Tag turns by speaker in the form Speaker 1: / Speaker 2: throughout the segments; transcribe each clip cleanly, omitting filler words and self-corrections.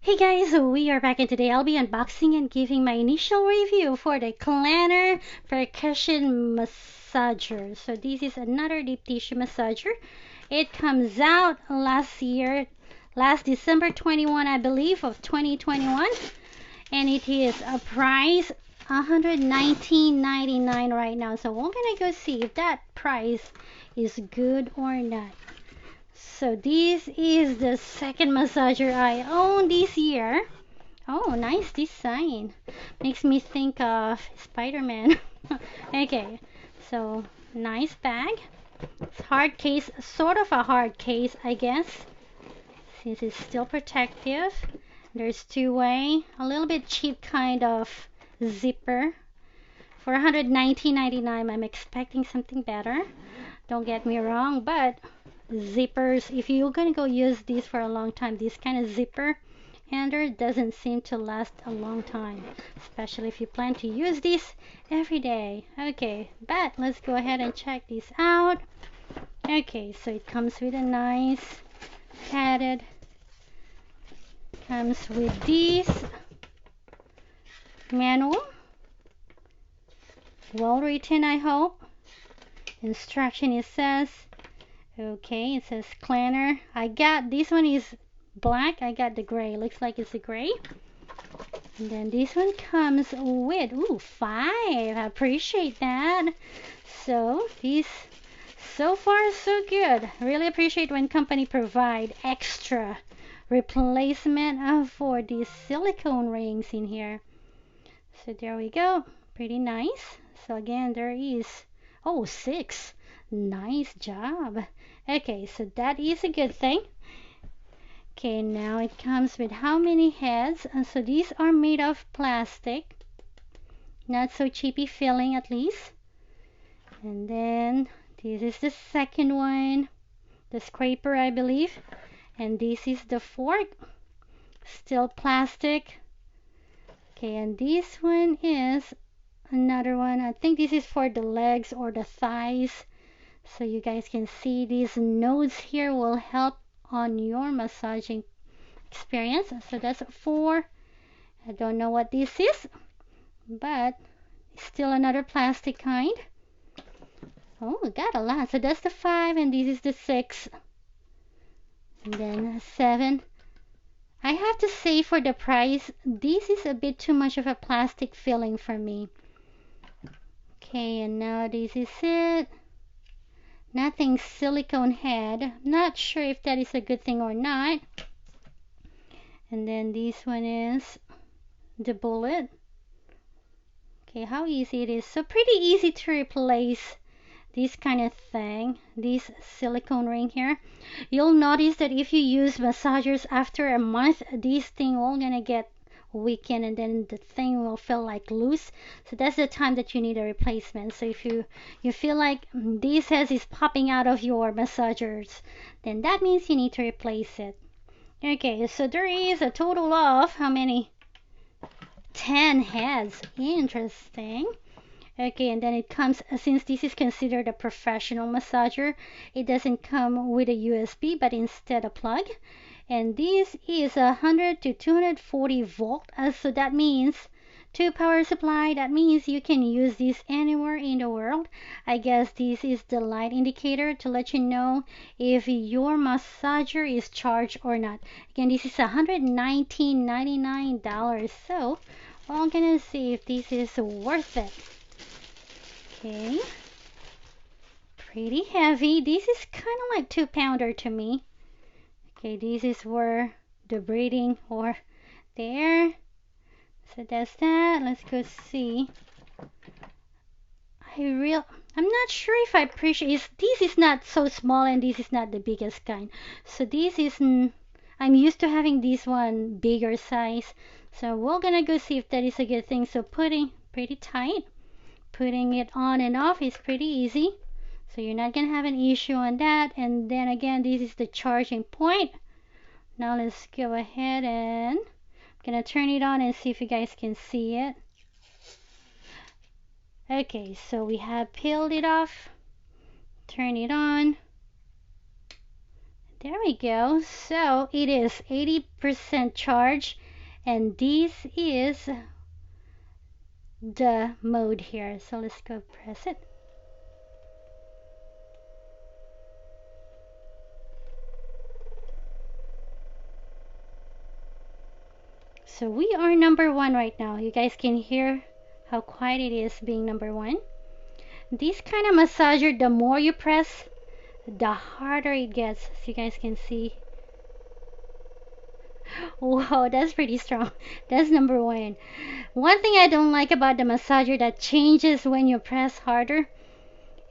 Speaker 1: Hey guys, we are back, and today I'll be unboxing and giving my initial review for the Clanor Percussion Massager. So this is another deep tissue massager. It comes out last December 21, I believe, of 2021. And it is a price $119.99 right now. So we're gonna go see if that price is good or not. So this is the second massager I own this year. Oh, nice design. Makes me think of Spider-Man. Okay, so nice bag. It's hard case, sort of a hard case, I guess, since it's still protective. There's two-way, a little bit cheap kind of zipper. For $119.99, I'm expecting something better. Don't get me wrong, but zippers, if you're gonna go use this for a long time, this kind of zipper hanger doesn't seem to last a long time, especially if you plan to use this every day. Okay, but let's go ahead and check this out. Okay, so it comes with a nice padded, comes with this manual, well written, I hope. Instruction, it says, okay, it says Clanor. I got, this one is black, I got the gray. Looks like it's a gray. And then this one comes with, ooh, 5. I appreciate that. So this, so far so good. Really appreciate when company provide extra replacement for these silicone rings in here. So there we go. Pretty nice. So again, there is, oh, 6. Nice job. Okay, so that is a good thing. Okay, now it comes with how many heads? So these are made of plastic. Not so cheapy feeling, at least. And then this is the second one. The scraper, I believe. And this is the fork. Still plastic. Okay, and this one is another one. I think this is for the legs or the thighs. So you guys can see these nodes here will help on your massaging experience. So that's 4. I don't know what this is, but still another plastic kind. Oh, we got a lot. So that's the 5, and this is the 6. And then 7. I have to say, for the price, this is a bit too much of a plastic feeling for me. Okay, and now this is it. Nothing silicone head. Not sure if that is a good thing or not. And then this one is the bullet. Okay, how easy it is. So pretty easy to replace this kind of thing, this silicone ring here. You'll notice that if you use massagers after a month, this thing will gonna get weakened, and then the thing will feel like loose. So that's the time that you need a replacement. So if you feel like this head is popping out of your massagers, then that means you need to replace it. Okay, so there is a total of how many? 10 heads. Interesting. Okay, and then it comes, since this is considered a professional massager, it doesn't come with a USB, but instead a plug. And this is 100 to 240 volt, so that means 2 power supply. That means you can use this anywhere in the world. I guess this is the light indicator to let you know if your massager is charged or not. Again, this is $119.99. So we're gonna see if this is worth it. Okay, pretty heavy. This is kind of like 2-pounder to me. Okay, this is where the breathing or there. So that's that. Let's go see. I'm not sure if I appreciate this is not so small, and this is not the biggest kind. So this is, I'm used to having this one bigger size. So we're gonna go see if that is a good thing. So putting pretty tight. Putting it on and off is pretty easy. So you're not gonna have an issue on that. And then again, this is the charging point. Now let's go ahead and I'm gonna turn it on and see if you guys can see it. Okay, so we have peeled it off, turn it on, There we go. So it is 80% charge, and this is the mode here. So let's go press it. So we are number one right now. You guys can hear how quiet it is being number one. This kind of massager, the more you press, the harder it gets. So you guys can see. Wow, that's pretty strong. That's number one. One thing I don't like about the massager that changes when you press harder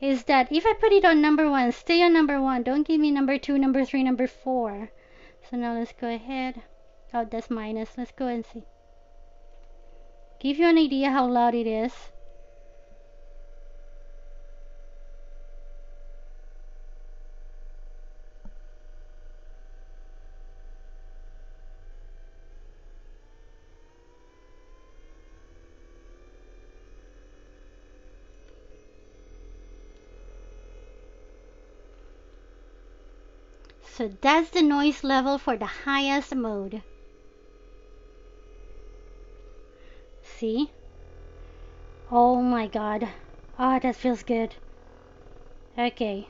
Speaker 1: is that if I put it on number one, stay on number one. Don't give me number two, number three, number four. So now let's go ahead. Oh, that's minus. Let's go and see. Give you an idea how loud it is. So that's the noise level for the highest mode. See? Oh my god. Oh, that feels good. Okay.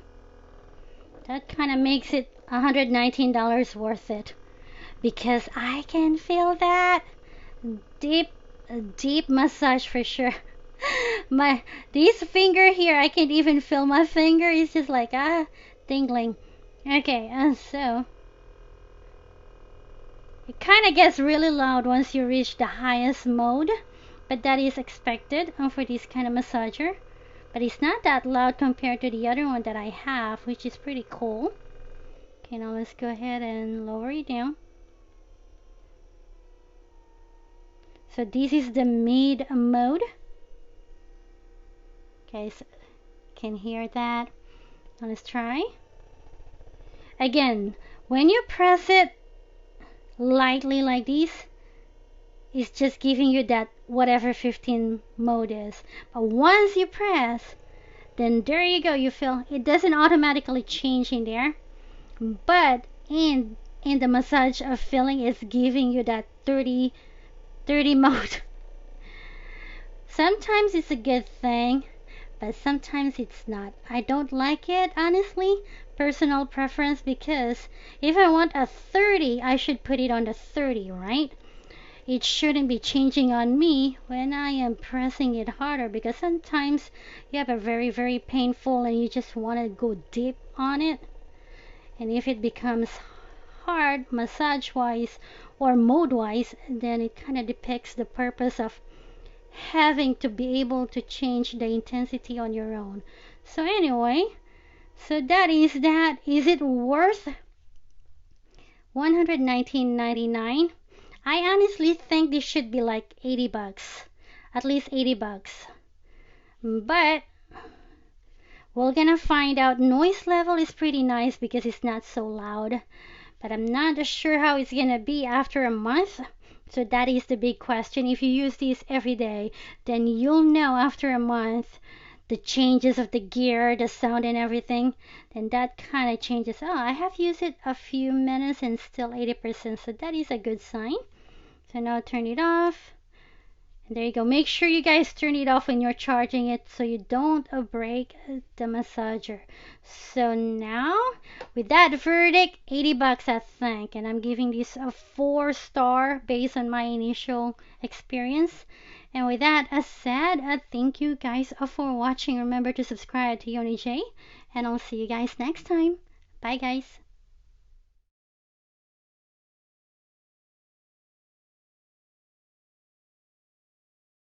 Speaker 1: That kind of makes it $119 worth it. Because I can feel that deep massage for sure. This finger here, I can't even feel my finger. It's just like tingling. Okay, and so it kind of gets really loud once you reach the highest mode, but that is expected for this kind of massager. But it's not that loud compared to the other one that I have, which is pretty cool. Okay, now let's go ahead and lower it down. So this is the mid mode. Okay, so can hear that. Now let's try. Again, when you press it lightly like this, it's just giving you that whatever 15 mode is. But once you press, then there you go. You feel it doesn't automatically change in there, but in the massage of feeling is giving you that 30 mode. Sometimes it's a good thing, but sometimes it's not. I don't like it, honestly. Personal preference, because if I want a 30, I should put it on the 30, right? It shouldn't be changing on me when I am pressing it harder, because sometimes you have a very painful and you just want to go deep on it. And if it becomes hard massage wise or mode wise, then it kind of depicts the purpose of having to be able to change the intensity on your own. So anyway, so that is that. Is it worth $119.99? I honestly think this should be like 80 bucks, at least 80 bucks. But we're gonna find out. Noise level is pretty nice because it's not so loud, but I'm not sure how it's gonna be after a month. So that is the big question. If you use these every day, then you'll know after a month the changes of the gear, the sound and everything. Then that kind of changes. Oh, I have used it a few minutes and still 80%, so that is a good sign. So now turn it off. And there you go. Make sure you guys turn it off when you're charging it so you don't break the massager. So now, with that verdict, 80 bucks I think. And I'm giving this a 4-star based on my initial experience. And with that said, thank you guys for watching. Remember to subscribe to Yoni J. And I'll see you guys next time. Bye guys.